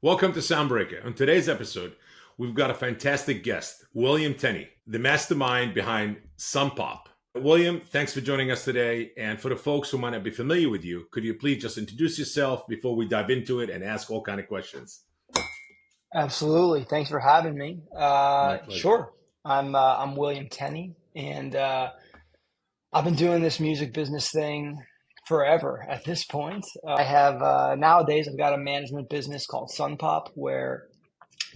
Welcome to Soundbreaker. On today's episode, we've got a fantastic guest, William Tenney, the mastermind behind Sun Pop. William, thanks for joining us today. And for the folks who might not be familiar with you, could you please just introduce yourself before we dive into it and ask all kind of questions? Absolutely. Thanks for having me. My pleasure. Sure. I'm William Tenney, and I've been doing this music business thing forever at this point. I have nowadays I've got a management business called Sun Pop, where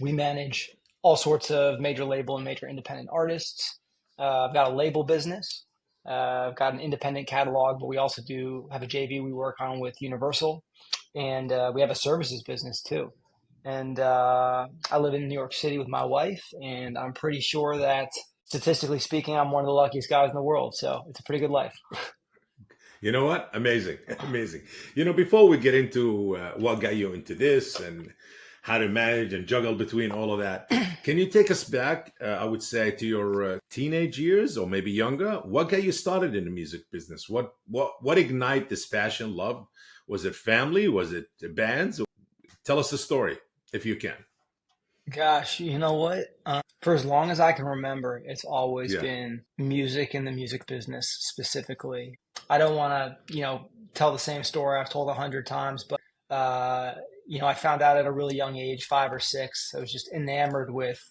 we manage all sorts of major label and major independent artists. I've got a label business. I've got an independent catalog, but we also do have a JV we work on with Universal, and we have a services business too. And I live in New York City with my wife, and I'm pretty sure that statistically speaking, I'm one of the luckiest guys in the world. So it's a pretty good life. You know what? Amazing. Amazing. Before we get into what got you into this and how to manage and juggle between all of that, can you take us back, I would say, to your teenage years or maybe younger? What got you started in the music business? What ignite this passion, love? Was it family? Was it bands? Tell us the story, if you can. Gosh, you know what? For as long as I can remember, it's always Yeah. been music and the music business specifically. I don't want to, tell the same story I've told 100 times, but I found out at a really young age, 5 or 6. I was just enamored with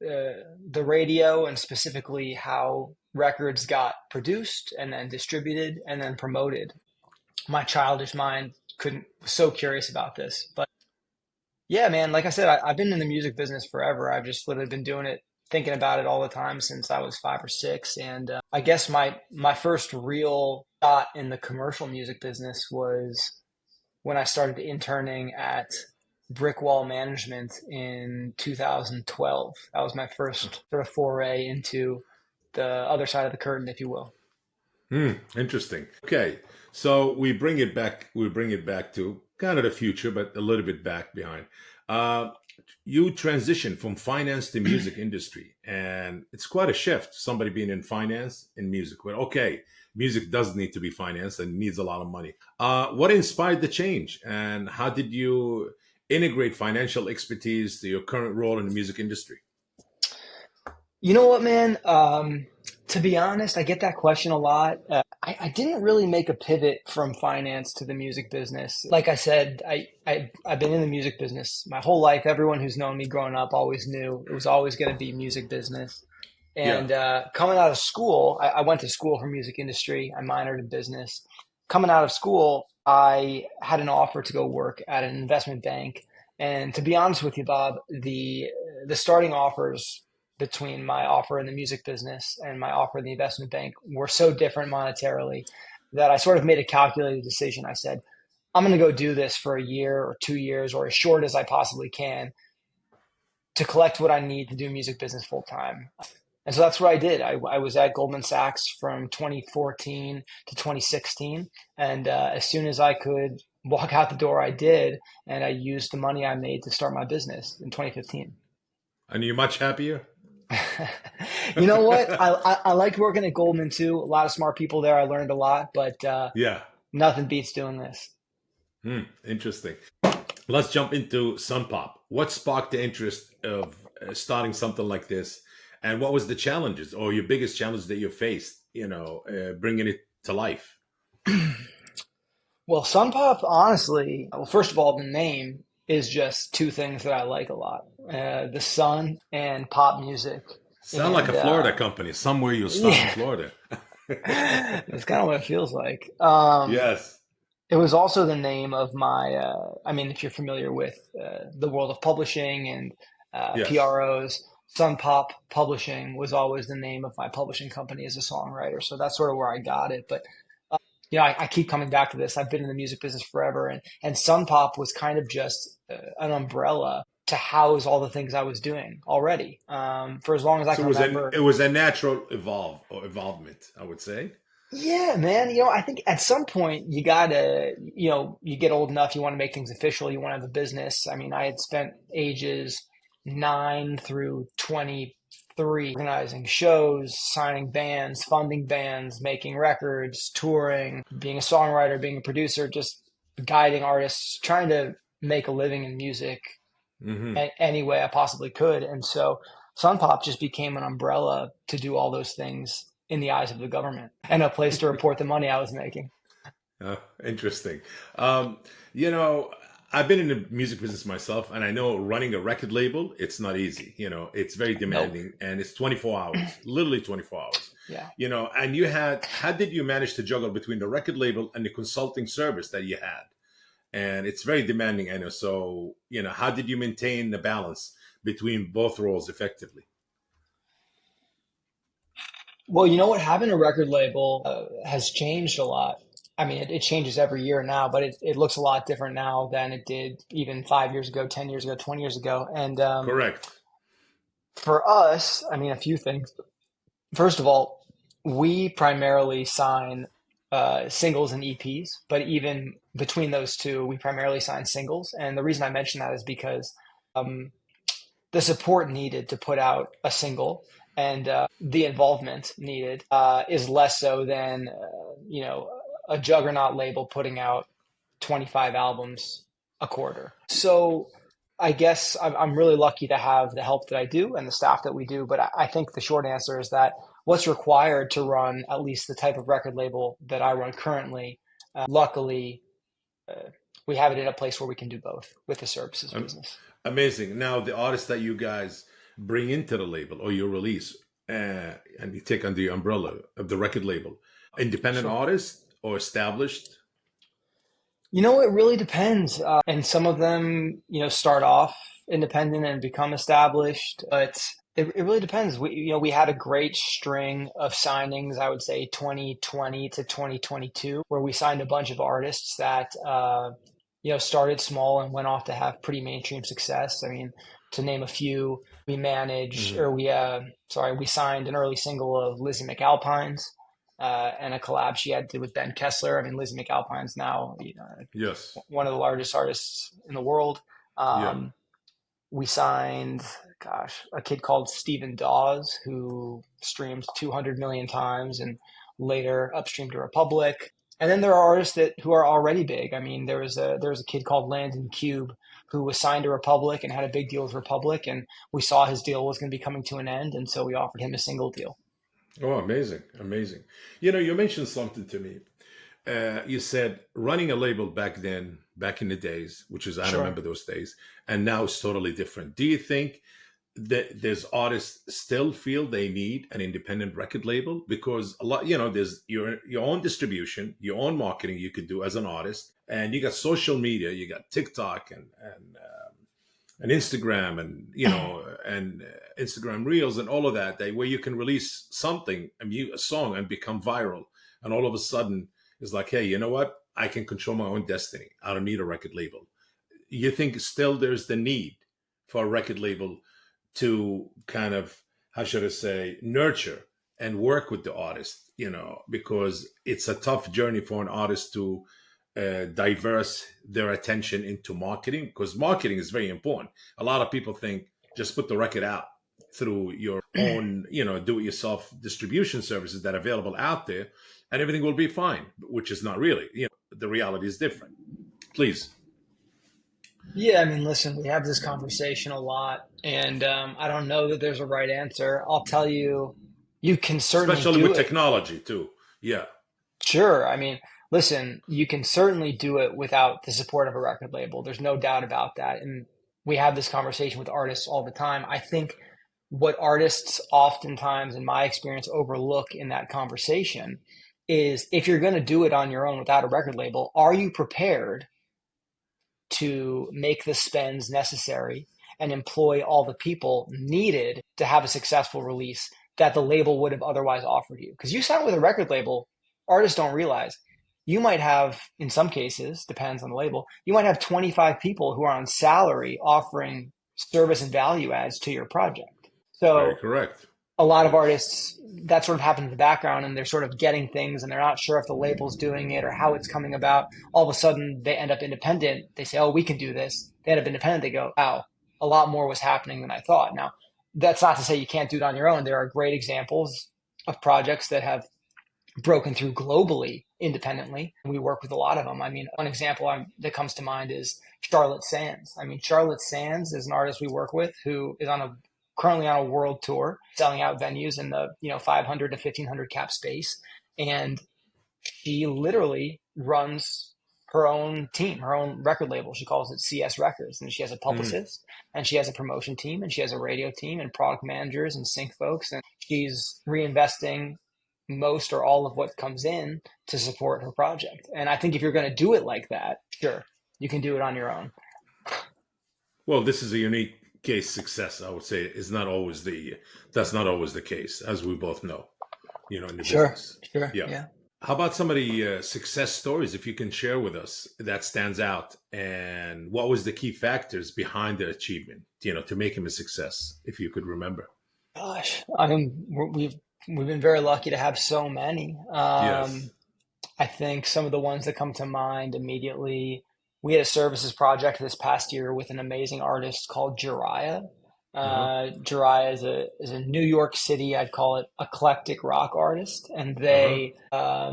the radio and specifically how records got produced and then distributed and then promoted. My childish mind was so curious about this, but yeah, man, like I said, I've been in the music business forever. I've just literally been doing it, thinking about it all the time since I was 5 or 6. And I guess my first real shot in the commercial music business was when I started interning at Brick Wall Management in 2012. That was my first sort of foray into the other side of the curtain, if you will. Interesting. Okay, so we bring it back. We bring it back to kind of the future, but a little bit back behind. Uh, you transition from finance to music industry, and it's quite a shift. Somebody being in finance in music, but okay, music does need to be financed and needs a lot of money. What inspired the change, and how did you integrate financial expertise to your current role in the music industry? You know what, man? To be honest, I get that question a lot. I didn't really make a pivot from finance to the music business. Like I said, I've been in the music business my whole life. Everyone who's known me growing up always knew it was always going to be music business. Yeah. And coming out of school, I went to school for music industry. I minored in business. Coming out of school, I had an offer to go work at an investment bank. And to be honest with you, Bob, the starting offers between my offer in the music business and my offer in the investment bank were so different monetarily that I sort of made a calculated decision. I said, I'm going to go do this for a year or 2 years or as short as I possibly can to collect what I need to do music business full time. And so that's what I did. I was at Goldman Sachs from 2014 to 2016. And as soon as I could walk out the door, I did. And I used the money I made to start my business in 2015. And you're much happier? You know what? I liked working at Goldman too. A lot of smart people there. I learned a lot, but Yeah. nothing beats doing this. Interesting. Let's jump into Sun Pop. What sparked the interest of starting something like this? And what was the challenges or your biggest challenge that you faced, bringing it to life? Well, Sun Pop, honestly, well, first of all, the name is just two things that I like a lot. The sun and pop music. Sound like a Florida company. Somewhere you'll start in Florida. It's kind of what it feels like. Yes. It was also the name of my, if you're familiar with the world of publishing and Yes. PROs, Sun Pop Publishing was always the name of my publishing company as a songwriter. So that's sort of where I got it. But I keep coming back to this. I've been in the music business forever, and Sun Pop was kind of just an umbrella to house all the things I was doing already. For as long as I So can remember. it was a natural evolvement, I would say. Yeah, man. I think at some point you gotta, you get old enough, you want to make things official, you want to have a business. I mean, I had spent ages 9 through 23 organizing shows, signing bands, funding bands, making records, touring, being a songwriter, being a producer, just guiding artists, trying to make a living in music Hmm. any way I possibly could. And so Sun Pop just became an umbrella to do all those things in the eyes of the government and a place to report the money I was making. Interesting. Um, you know, I've been in the music business myself, and I know running a record label, it's not easy. It's very Nope. demanding, and it's 24 hours, literally 24 hours. Yeah. And how did you manage to juggle between the record label and the consulting service that you had? And it's very demanding, I know. So, how did you maintain the balance between both roles effectively? Well, you know what? Having a record label has changed a lot. I mean, it changes every year now, but it looks a lot different now than it did even 5 years ago, 10 years ago, 20 years ago. And Correct. for us, I mean, a few things. First of all, we primarily sign singles and EPs, but even between those two, we primarily sign singles. And the reason I mention that is because um, the support needed to put out a single and the involvement needed is less so than a juggernaut label putting out 25 albums a quarter. So I guess I'm really lucky to have the help that I do and the staff that we do. But I think the short answer is that what's required to run at least the type of record label that I run currently, luckily, uh, we have it in a place where we can do both with the services Um, business. Amazing. Now, the artists that you guys bring into the label or your release, and you take under the umbrella of the record label, independent Sure. artists or established? It really depends. And some of them, start off independent and become established, but it really depends. We had a great string of signings, I would say 2020 to 2022, where we signed a bunch of artists that, started small and went off to have pretty mainstream success. I mean, to name a few, we managed, Hmm. or we signed an early single of Lizzie McAlpine's and a collab she had did with Ben Kessler. I mean, Lizzie McAlpine's now Yes. one of the largest artists in the world. Yeah. Um, we signed, gosh, a kid called Stephen Dawes who streamed 200 million times and later upstreamed to Republic. And then there are artists who are already big. I mean, there was a kid called Landon Cube who was signed to Republic and had a big deal with Republic, and we saw his deal was going to be coming to an end, and so we offered him a single deal. Oh, amazing. Amazing. You mentioned something to me. You said running a label back then, back in the days, which is, I Sure. remember those days, and now it's totally different. Do you think that there's artists still feel they need an independent record label? Because a lot, there's your own distribution, your own marketing you could do as an artist, and you got social media, you got TikTok and Instagram, and Instagram Reels and all of that, where you can release something, a song, and become viral, and all of a sudden it's like, hey, you know what? I can control my own destiny. I don't need a record label. You think still there's the need for a record label to kind of, how should I say, nurture and work with the artist, because it's a tough journey for an artist to diverse their attention into marketing, because marketing is very important. A lot of people think just put the record out through your own, do it yourself distribution services that are available out there, and everything will be fine, which is not really. The reality is different. Please. Yeah, I mean, listen, we have this conversation a lot, and I don't know that there's a right answer. I'll tell you, you can certainly Especially do with it. technology too. Yeah. Sure. I mean, listen, you can certainly do it without the support of a record label. There's no doubt about that. And we have this conversation with artists all the time. I think what artists oftentimes, in my experience, overlook in that conversation is if you're going to do it on your own without a record label, are you prepared to make the spends necessary and employ all the people needed to have a successful release that the label would have otherwise offered you? Because you sign with a record label, artists don't realize you might have, in some cases, depends on the label, you might have 25 people who are on salary offering service and value adds to your project. Very So correct. a lot of Yes. artists that sort of happen in the background and they're sort of getting things and they're not sure if the label's doing it or how it's coming about. All of a sudden they end up independent. They say, oh, we can do this. They end up independent. They go, wow, a lot more was happening than I thought. Now, that's not to say you can't do it on your own. There are great examples of projects that have broken through globally independently. We work with a lot of them. I mean, one example that comes to mind is Charlotte Sands. I mean, Charlotte Sands is an artist we work with who is currently on a world tour, selling out venues in the 500 to 1500 cap space, and she literally runs her own team, her own record label. She calls it CS Records, and she has a Mm. publicist, and she has a promotion team, and she has a radio team, and product managers and sync folks, and she's reinvesting most or all of what comes in to support her project. And I think if you're going to do it like that, sure, you can do it on your own. Well, this is a unique case success. I would say is not always the that's not always the case, as we both know. In the Sure, business. sure, Yeah. yeah. How about some of the success stories, if you can share with us, that stands out, and what was the key factors behind the achievement? To make him a success, if you could remember. Gosh, I mean, we've been very lucky to have so many. Yes. I think some of the ones that come to mind immediately, we had a services project this past year with an amazing artist called Jiraiya. Uh huh. Jiraiya is a New York City, I'd call it eclectic rock artist, and Uh huh.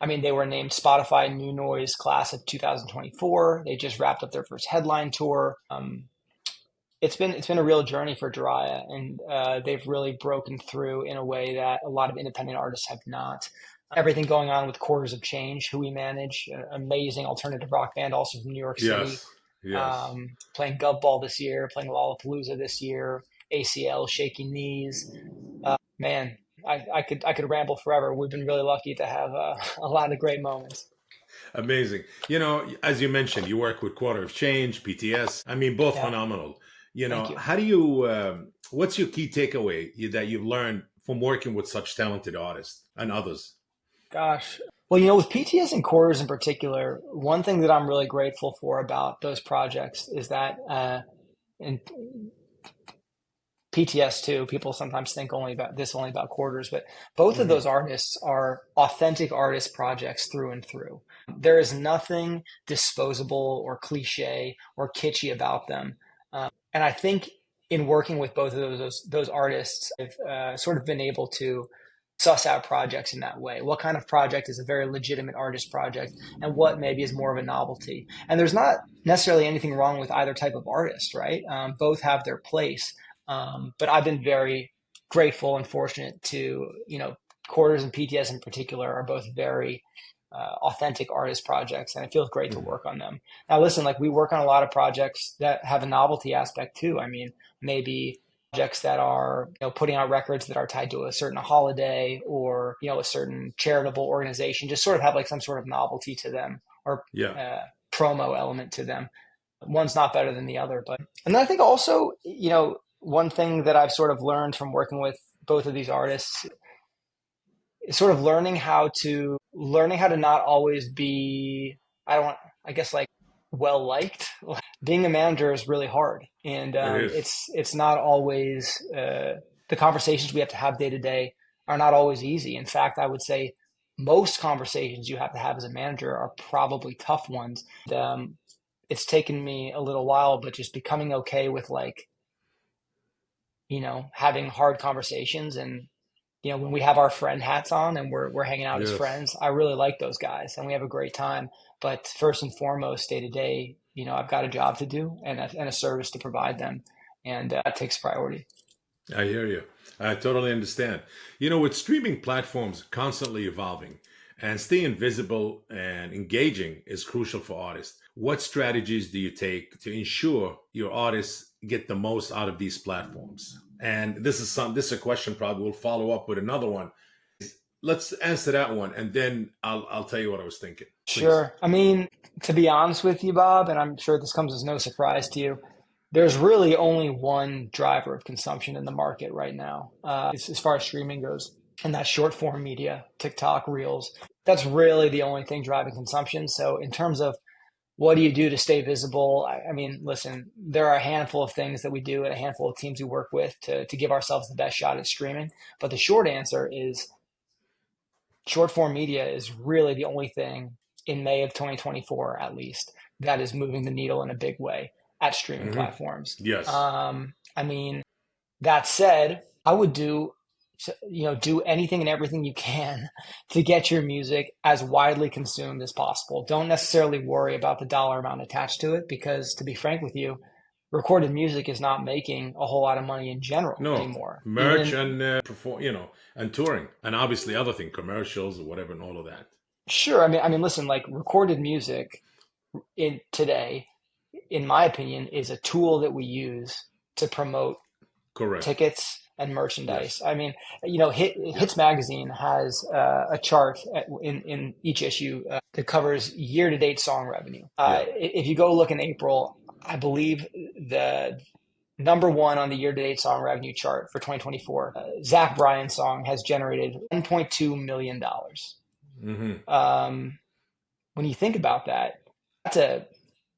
I mean, they were named Spotify New Noise Class of 2024. They just wrapped up their first headline tour. It's been a real journey for Jiraiya, and they've really broken through in a way that a lot of independent artists have not. Everything going on with Quarters of Change, who we manage, an amazing alternative rock band, also from New York City, Yes. Yes. playing Gov Ball this year, playing Lollapalooza this year, ACL, Shaky Knees. Man, I could ramble forever. We've been really lucky to have a lot of great moments. Amazing. As you mentioned, you work with Quarter of Change, PTS. I mean, both Yeah, phenomenal. thank you. How do you? What's your key takeaway that you've learned from working with such talented artists and others? Gosh. Well, with PTS and Quarters in particular, one thing that I'm really grateful for about those projects is that, and PTS too, people sometimes think only about Quarters, but both of Hmm. those artists are authentic artist projects through and through. There is nothing disposable or cliche or kitschy about them. And I think in working with both of those artists, I've sort of been able to suss out projects in that way. What kind of project is a very legitimate artist project, and what maybe is more of a novelty? And there's not necessarily anything wrong with either type of artist, right? Both have their place. But I've been very grateful and fortunate to, Quarters and PTS in particular are both very authentic artist projects, and it feels great to Hmm. work on them. Now, listen, like we work on a lot of projects that have a novelty aspect too. I mean, maybe projects that are putting out records that are tied to a certain holiday or a certain charitable organization, just sort of have like some sort of novelty to them or Yeah. promo element to them. One's not better than the other, but and then I think also one thing that I've sort of learned from working with both of these artists is sort of learning how to not always be, I don't want, I guess, like, well liked. Being a manager is really hard, and It is. it's not always the conversations we have to have day to day are not always easy. In fact, I would say most conversations you have to have as a manager are probably tough ones. It's taken me a little while, but just becoming okay with, like, having hard conversations. And when we have our friend hats on and we're hanging out as Yes. friends, I really like those guys and we have a great time. But first and foremost, day to day, I've got a job to do and a service to provide them, and that takes priority. I hear you. I totally understand. With streaming platforms constantly evolving and staying visible and engaging is crucial for artists. What strategies do you take to ensure your artists get the most out of these platforms? And this is a question probably we'll follow up with another one. Let's answer that one, and then I'll tell you what I was thinking. Please. Sure. I mean, to be honest with you, Bob, and I'm sure this comes as no surprise to you, there's really only one driver of consumption in the market right now, as far as streaming goes, and that's short form media, TikTok, Reels. That's really the only thing driving consumption. So, in terms of what do you do to stay visible? I mean, listen, there are a handful of things that we do and a handful of teams we work with to give ourselves the best shot at streaming. But the short answer is short form media is really the only thing in May of 2024, at least, that is moving the needle in a big way at streaming Hmm. platforms. Yes. I mean, that said, I would do do anything and everything you can to get your music as widely consumed as possible. Don't necessarily worry about the dollar amount attached to it because, to be frank with you, recorded music is not making a whole lot of money in general No, anymore. merch Even and perform, and touring, and obviously other thing, commercials or whatever, and all of that. sure, I mean, listen, like recorded music in today, in my opinion, is a tool that we use to promote Correct. tickets and merchandise. Yes. I mean, Yeah. Hits Magazine has a chart in each issue that covers year to date song revenue. Yeah. If you go look in April, I believe the number one on the year to date song revenue chart for 2024, Zach Bryan's song has generated $1.2 million. Hmm. Um, when you think about that, that's a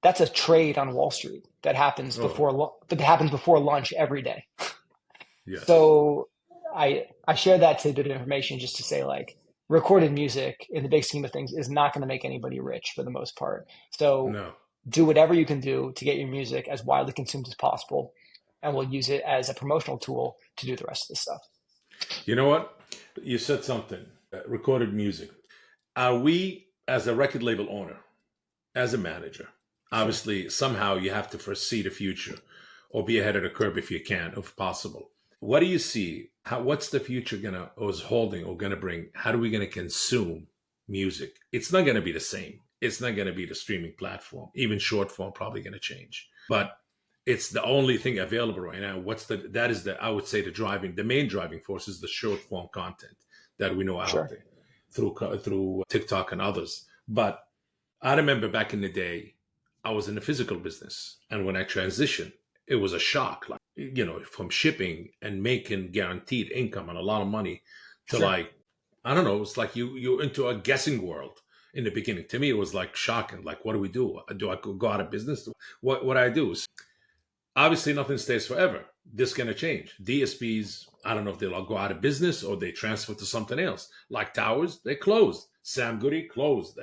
that's a trade on Wall Street that happens Oh, before lunch every day. yes. So I share that tidbit of information just to say like recorded music in the big scheme of things is not going to make anybody rich for the most part. So No. do whatever you can do to get your music as widely consumed as possible, and we'll use it as a promotional tool to do the rest of the stuff. You know what? You said something. Recorded music. Are we, as a record label owner, as a manager, Sure. obviously somehow you have to foresee the future or be ahead of the curve if you can, if possible. What do you see? What's the future gonna or is holding or gonna bring? How are we gonna consume music? It's not gonna be the same. It's not gonna be the streaming platform. Even short form probably gonna change. But it's the only thing available right now. That is the I would say the main driving force is the short form content that we know out Sure. there through TikTok and others. But I remember back in the day, I was in the physical business, and when I transitioned, it was a shock. Like from shipping and making guaranteed income and a lot of money to Sure. like I don't know. It's like you're into a guessing world in the beginning. To me, it was like shocking. Like, what do we do? Do I go out of business? What I do? Obviously nothing stays forever. This is going to change. DSPs, I don't know if they'll go out of business or they transfer to something else. Like Towers, they closed. Sam Goody closed.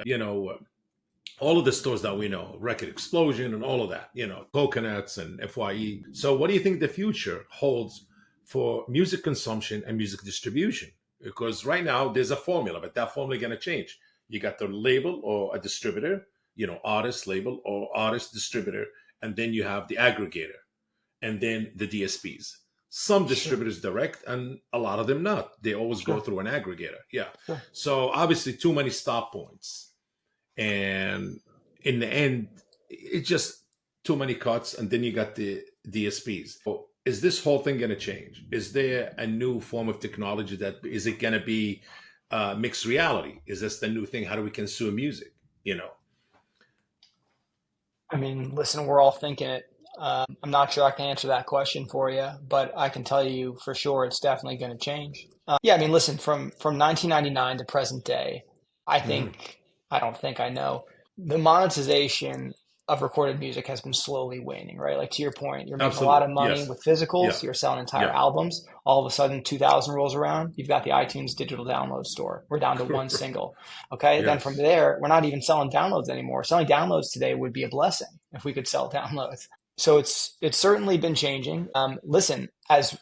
All of the stores that we know, Record Explosion and all of that, Coconuts and FYE. So what do you think the future holds for music consumption and music distribution? Because right now there's a formula, but that formula is going to change. You got the label or a distributor, artist label or artist distributor, and then you have the aggregator and then the DSPs. Some Sure. distributors direct and a lot of them not. They always go Sure. through an aggregator. Yeah. Sure. So obviously too many stop points. And in the end, it's just too many cuts. And then you got the DSPs. So is this whole thing going to change? Is there a new form of technology that is it going to be mixed reality? Is this the new thing? How do we consume music? You know, I mean, listen, we're all thinking it. I'm not sure I can answer that question for you, but I can tell you for sure it's definitely going to change. Yeah, I mean, listen, from 1999 to present day, I hmm think I don't think I know the monetization of recorded music has been slowly waning, right? Like to your point, you're making a lot absolutely. of money Yes. with physicals, Yeah. you're selling entire Yeah. albums. All of a sudden, 2000 rolls around, you've got the iTunes digital download store. We're down to one single. Okay, then from Yes. there, we're not even selling downloads anymore. Selling downloads today would be a blessing if we could sell downloads. So it's certainly been changing. Listen, as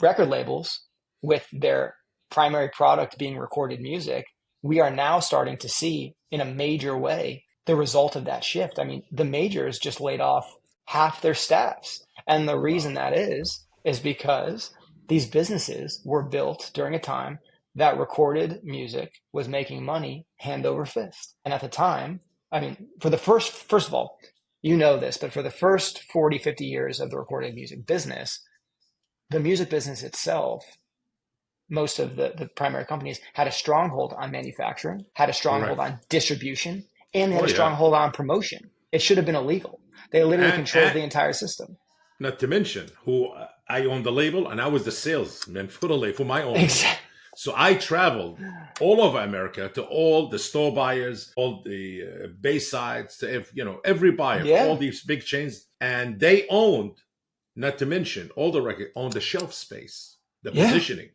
record labels with their primary product being recorded music, we are now starting to see in a major way the result of that shift. I mean, the majors just laid off half their staffs. And the reason Wow. that is because these businesses were built during a time that recorded music was making money hand over fist. And at the time, I mean, for the first of all, you know this, but for the first 40, 50 years of the recorded music business, the music business itself, most of the primary companies had a stronghold on manufacturing, had a stronghold Correct. on distribution, and they had Oh a yeah. stronghold on promotion. It should have been illegal. They literally controlled And the entire system. not to mention who I owned the label and I was the salesman for the label for my own label. Exactly. So I traveled all over America to all the store buyers, all the Baysides, to every buyer for all Yeah. these big chains, and they owned, not to mention all the record, owned the shelf space, the Yeah. positioning.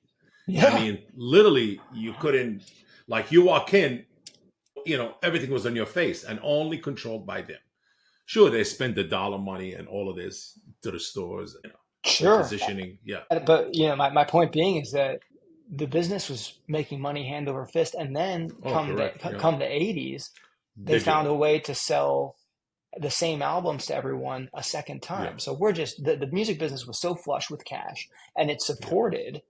I Yeah. mean, literally, you couldn't like you walk in, everything was on your face and only controlled by them. Sure, they spend the dollar money and all of this to the stores, the Sure. positioning. Yeah. But my point being is that the business was making money hand over fist. And then Oh, correct. Yeah. come the 80s, they found Digital. a way to sell the same albums to everyone a second Yeah. time. So we're just the music business was so flush with cash, and it Yeah. supported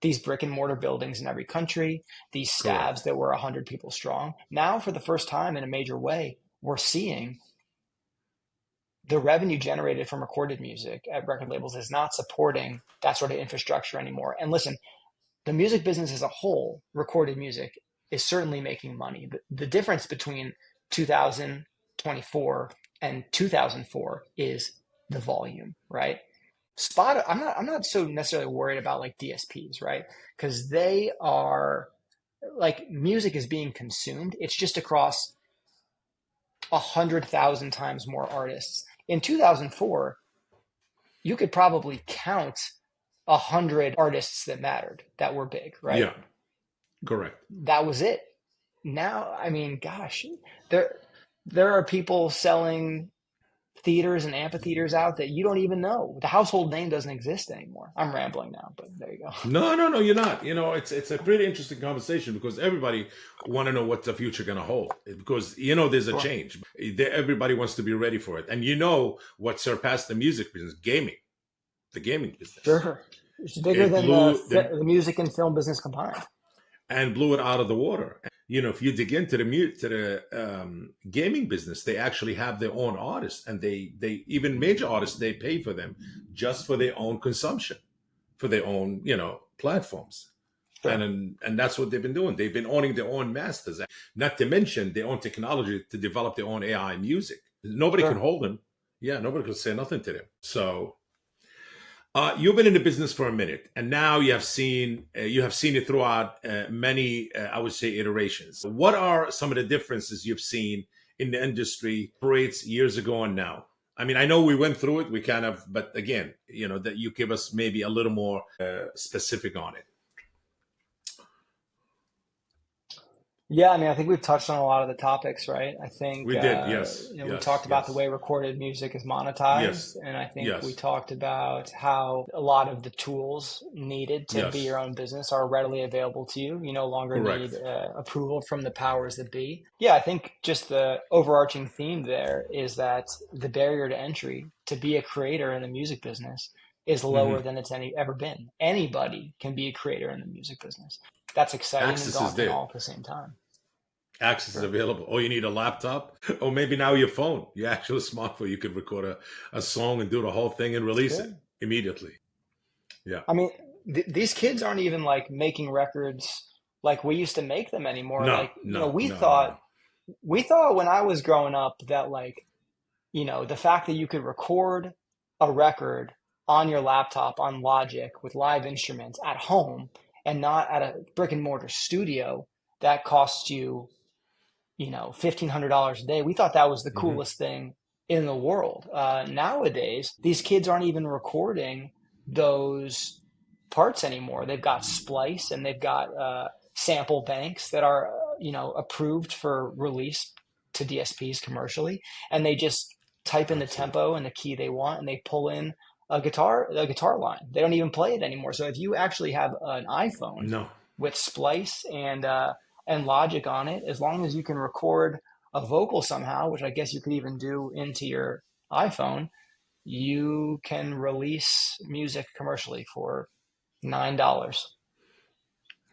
these brick and mortar buildings in every country, these Correct. stabs that were 100 people strong. Now, for the first time in a major way, we're seeing the revenue generated from recorded music at record labels is not supporting that sort of infrastructure anymore. And listen, the music business as a whole, recorded music, is certainly making money. But the difference between 2024 and 2004 is the volume, right? I'm not so necessarily worried about like DSPs, right? Because they are like music is being consumed. It's just across 100,000 times more artists. In 2004, you could probably count 100 artists that mattered, that were big, right? Yeah. Correct. That was it. Now, I mean, gosh, there there are people selling theaters and amphitheaters out that you don't even know. The household name doesn't exist anymore. I'm rambling now, but there you go. No, no, no, you're not. It's a pretty interesting conversation because everybody want to know what the future going to hold because there's a Sure. change. Everybody wants to be ready for it, and what surpassed the music business, gaming, the gaming business. Sure. It's bigger It than the music and film business combined. and blew it out of the water. If you dig into the gaming business, they actually have their own artists, and they even major artists they pay for them just for their own consumption, for their own platforms, Sure. and that's what they've been doing. They've been owning their own masters, not to mention their own technology to develop their own AI music. Nobody can Sure. hold them. Yeah, nobody can say nothing to them. So you've been in the business for a minute, and now you have seen it throughout many, I would say, iterations. What are some of the differences you've seen in the industry operates years ago and now? I mean, I know we went through it, but again, that you give us maybe a little more specific on it. Yeah, I mean, I think we've touched on a lot of the topics, right? I think We did, yes, we yes, talked about the yes, way recorded music is yes, monetized, and I think we yes, talked about how a lot of the tools needed to be yes, your own business are readily available to you. You no longer need correct. approval from the powers that be. Yeah, I think just the overarching theme there is that the barrier to entry to be a creator in the music business is lower Hmm. than it's ever been. Anybody can be a creator in the music business. That's exciting and Access is daunting there. all at the same time. Access is Sure. available. Oh, you need a laptop, or maybe now your phone, your actual smartphone. You could record a song and do the whole thing and release it Sure. immediately. Yeah. I mean, these kids aren't even like making records like we used to make them anymore. No, Like, no, we no, no, no. thought when I was growing up that like, the fact that you could record a record on your laptop on Logic with live instruments at home and not at a brick and mortar studio that costs you $1,500 a day. We thought that was the Hmm. coolest thing in the world. Nowadays, these kids aren't even recording those parts anymore. They've got Splice and they've got sample banks that are approved for release to DSPs commercially, and they just type in the Absolutely. tempo and the key they want, and they pull in a guitar line. They don't even play it anymore. So if you actually have an iPhone No. with Splice and Logic on it, as long as you can record a vocal somehow, which I guess you could even do into your iPhone, you can release music commercially for $9.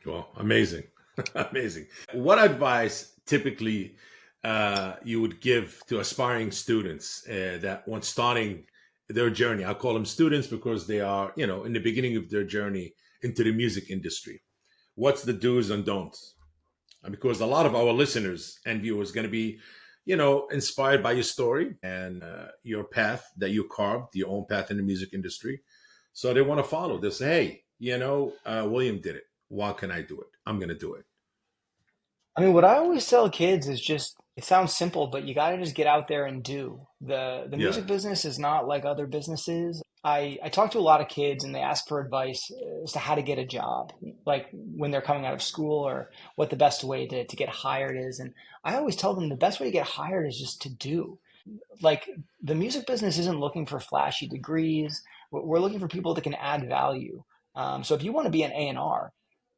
Well, amazing, amazing. What advice typically you would give to aspiring students that want starting their journey? I call them students because they are, in the beginning of their journey into the music industry. What's the do's and don'ts? Because a lot of our listeners and viewers going to be inspired by your story and your path that you carved, your own path in the music industry, so they want to follow. They say, hey, William did it, why can I do it? I'm going to do it. I mean, what I always tell kids is just it sounds simple, but you got to just get out there and do. The Yeah. music business is not like other businesses. I talk to a lot of kids and they ask for advice as to how to get a job, like when they're coming out of school or what the best way to get hired is. And I always tell them the best way to get hired is just to do. Like the music business isn't looking for flashy degrees. We're looking for people that can add value. So if you want to be an A&R,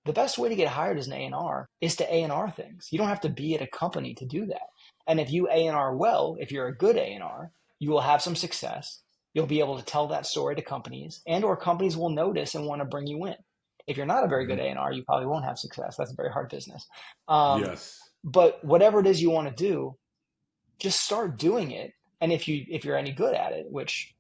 the best way to get hired as an A&R is to A&R things. You don't have to be at a company to do that. And if you A&R well, if you're a good A&R, you will have some success. You'll be able to tell that story to companies, and or companies will notice and want to bring you in. If you're not a very good Mhm. A&R, you probably won't have success. That's a very hard business. Um, Yes. but whatever it is you want to do, just start doing it. And if you're any good at it, which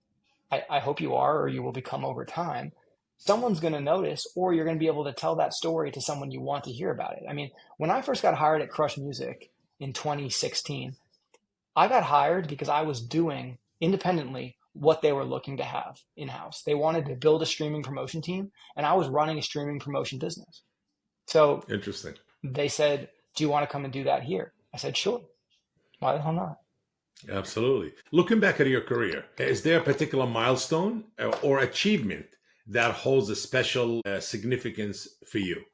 I hope you are, or you will become over time, someone's going to notice, or you're going to be able to tell that story to someone you want to hear about it. I mean, when I first got hired at Crush Music in 2016, I got hired because I was doing independently what they were looking to have in-house. They wanted to build a streaming promotion team, and I was running a streaming promotion business. So Interesting. they said, "Do you want to come and do that here?" I said, "Sure. Why the hell not?" Absolutely. Looking back at your career, is there a particular milestone or achievement that holds a special significance for you?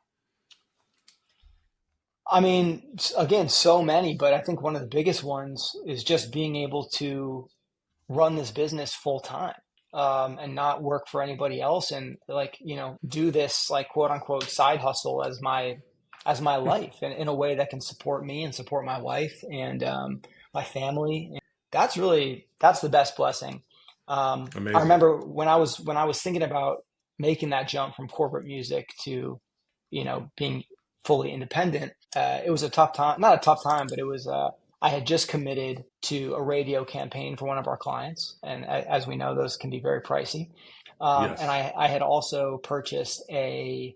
I mean, again, so many, but I think one of the biggest ones is just being able to run this business full time, and not work for anybody else, and like, do this like quote unquote side hustle as my life, and in a way that can support me and support my wife and my family. And that's the best blessing. I Amazing. remember when I was thinking about making that jump from corporate music to being fully independent. It was a tough time, not a tough time, but it was, I had just committed to a radio campaign for one of our clients. And as we know, those can be very pricey. And Yes. I had also purchased a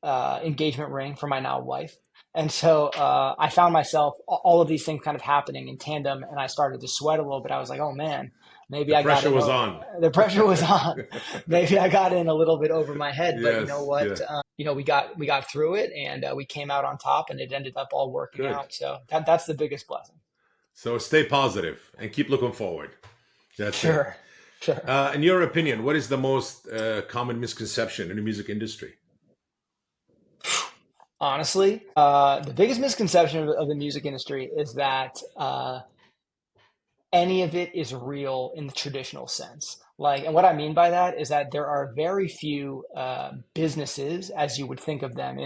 engagement ring for my now wife. And so I found myself all of these things kind of happening in tandem, and I started to sweat a little bit. I was like, "Oh man, maybe The I got pressure in." was on. The pressure was on. Maybe I got in a little bit over my head, but you know Yes. what? Yeah. We got through it, and we came out on top, and it ended up all working Good. out. So that's the biggest blessing. So stay positive and keep looking forward. That's it. Sure, sure. In your opinion, what is the most common misconception in the music industry? Honestly, the biggest misconception of the music industry is that any of it is real in the traditional sense. Like, and what I mean by that is that there are very few businesses, as you would think of them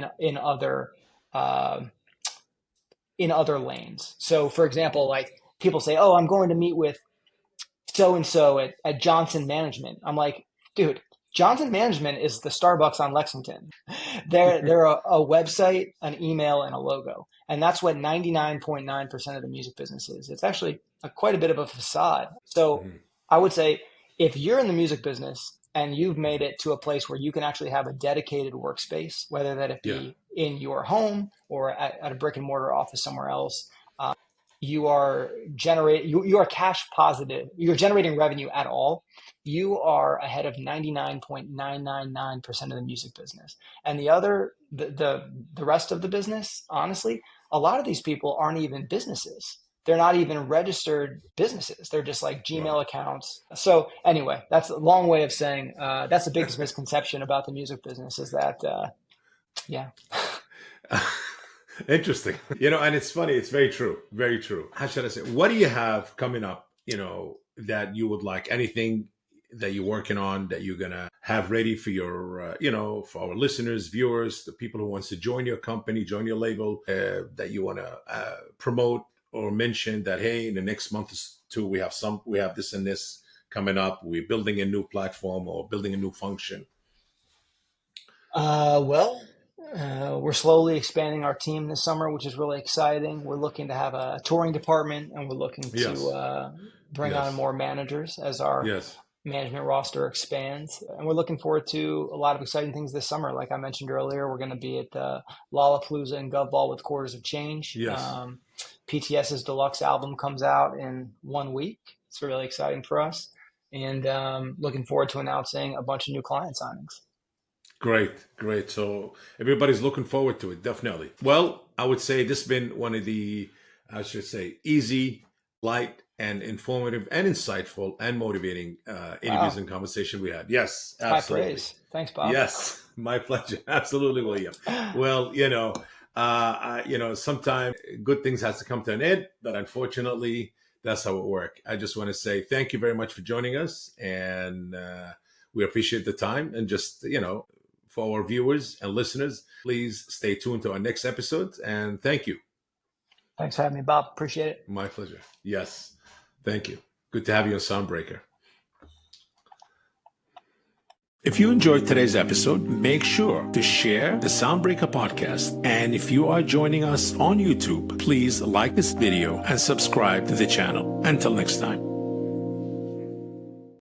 uh, in other lanes. So, for example, like people say, "Oh, I'm going to meet with so and so at Johnson Management." I'm like, dude, Johnson Management is the Starbucks on Lexington. They're a website, an email, and a logo, and that's what 99.9% of the music business is. It's actually quite a bit of a facade. So Mhm. I would say if you're in the music business and you've made it to a place where you can actually have a dedicated workspace, whether that it Yeah. be in your home or at a brick and mortar office somewhere else, you are you are cash positive, you're generating revenue at all, you are ahead of 99.999% of the music business. And the rest of the business, honestly, a lot of these people aren't even businesses. They're not even registered businesses. They're just like Wow. Gmail accounts. So anyway, that's a long way of saying that's the biggest misconception about the music business is that yeah. Interesting. And it's funny. It's very true. Very true. How should I say? What do you have coming up, that you would like? Anything that you're working on that you're going to have ready for your, for our listeners, viewers, the people who wants to join your company, join your label, that you want to promote or mention that, hey, in the next month or two, we have this and this coming up. We're building a new platform or building a new function. Well, we're slowly expanding our team this summer, which is really exciting. We're looking to have a touring department, and we're looking to Yes. bring on Yes. more managers as our Yes. management roster expands. And we're looking forward to a lot of exciting things this summer. Like I mentioned earlier, we're going to be at Lollapalooza and Govball with Quarters of Change. Yes. PTS's deluxe album comes out in 1 week. It's really exciting for us. And looking forward to announcing a bunch of new client signings. Great, great. So everybody's looking forward to it, definitely. Well, I would say this has been one of the, I should say, easy, light, and informative, and insightful, and motivating interviews Wow. and conversation we had. Yes, High absolutely. praise. Thanks, Bob. Yes, my pleasure. Absolutely, William. Well, sometimes good things has to come to an end, but unfortunately, that's how it works. I just want to say thank you very much for joining us, and we appreciate the time and just for our viewers and listeners. Please stay tuned to our next episode, and thank you. Thanks for having me, Bob. Appreciate it. My pleasure. Yes. Thank you. Good to have you on Soundbreaker. If you enjoyed today's episode, make sure to share the Soundbreaker podcast. And if you are joining us on YouTube, please like this video and subscribe to the channel. Until next time.